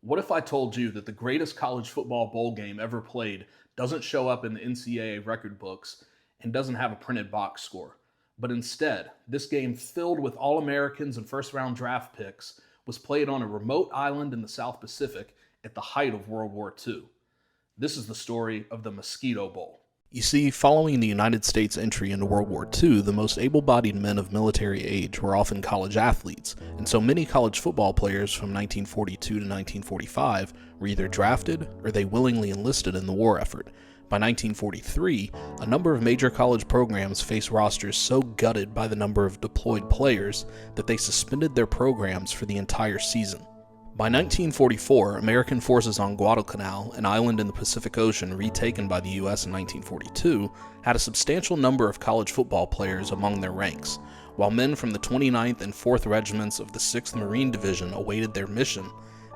What if I told you that the greatest college football bowl game ever played doesn't show up in the NCAA record books and doesn't have a printed box score? But instead, this game filled with All-Americans and first-round draft picks was played on a remote island in the South Pacific at the height of World War II. This is the story of the Mosquito Bowl. You see, following the United States entry into World War II, the most able-bodied men of military age were often college athletes, and so many college football players from 1942 to 1945 were either drafted or they willingly enlisted in the war effort. By 1943, a number of major college programs faced rosters so gutted by the number of deployed players that they suspended their programs for the entire season. By 1944, American forces on Guadalcanal, an island in the Pacific Ocean retaken by the U.S. in 1942, had a substantial number of college football players among their ranks. While men from the 29th and 4th Regiments of the 6th Marine Division awaited their mission,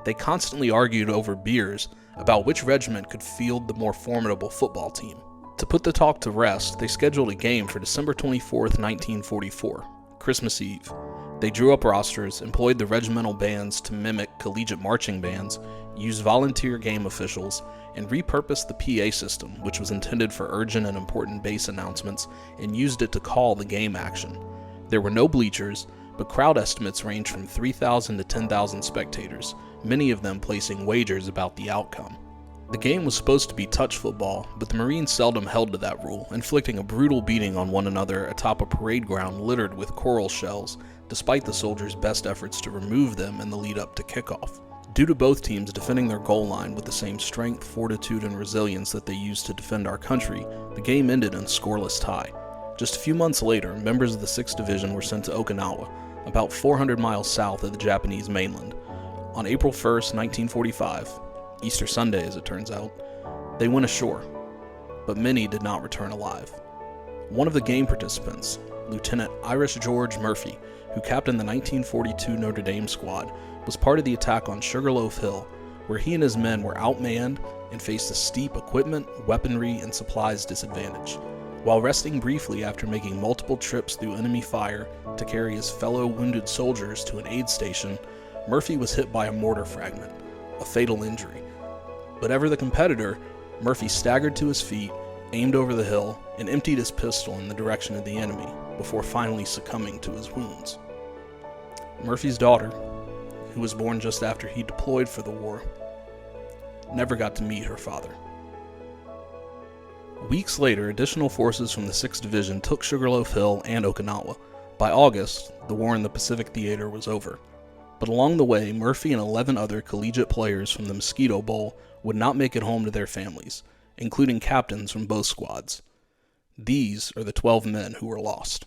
they constantly argued over beers about which regiment could field the more formidable football team. To put the talk to rest, they scheduled a game for December 24, 1944, Christmas Eve. They drew up rosters, employed the regimental bands to mimic collegiate marching bands, used volunteer game officials, and repurposed the PA system, which was intended for urgent and important base announcements, and used it to call the game action. There were no bleachers, but crowd estimates ranged from 3,000 to 10,000 spectators, many of them placing wagers about the outcome. The game was supposed to be touch football, but the Marines seldom held to that rule, inflicting a brutal beating on one another atop a parade ground littered with coral shells, despite the soldiers' best efforts to remove them in the lead-up to kickoff. Due to both teams defending their goal line with the same strength, fortitude, and resilience that they used to defend our country, the game ended in a scoreless tie. Just a few months later, members of the 6th Division were sent to Okinawa, about 400 miles south of the Japanese mainland. On April 1, 1945, Easter Sunday as it turns out, they went ashore, but many did not return alive. One of the game participants, Lieutenant Irish George Murphy, who captained the 1942 Notre Dame squad, was part of the attack on Sugarloaf Hill, where he and his men were outmanned and faced a steep equipment, weaponry, and supplies disadvantage. While resting briefly after making multiple trips through enemy fire to carry his fellow wounded soldiers to an aid station, Murphy was hit by a mortar fragment, a fatal injury. But ever the competitor, Murphy staggered to his feet, aimed over the hill, and emptied his pistol in the direction of the enemy before finally succumbing to his wounds. Murphy's daughter, who was born just after he deployed for the war, never got to meet her father. Weeks later, additional forces from the 6th Division took Sugarloaf Hill and Okinawa. By August, the war in the Pacific Theater was over. But along the way, Murphy and 11 other collegiate players from the Mosquito Bowl would not make it home to their families, including captains from both squads. These are the 12 men who were lost.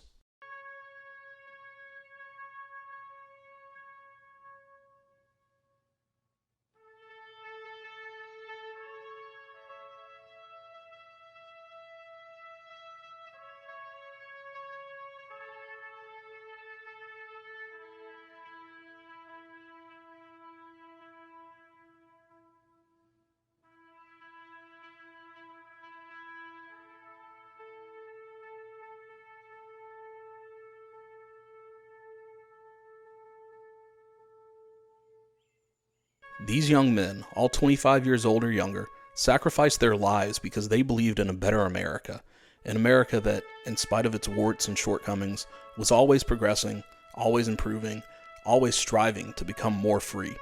These young men, all 25 years old or younger, sacrificed their lives because they believed in a better America, an America that, in spite of its warts and shortcomings, was always progressing, always improving, always striving to become more free.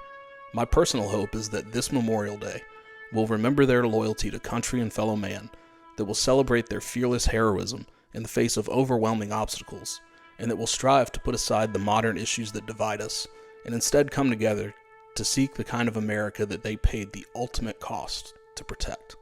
My personal hope is that this Memorial Day will remember their loyalty to country and fellow man, that will celebrate their fearless heroism in the face of overwhelming obstacles, and that will strive to put aside the modern issues that divide us, and instead come together to seek the kind of America that they paid the ultimate cost to protect.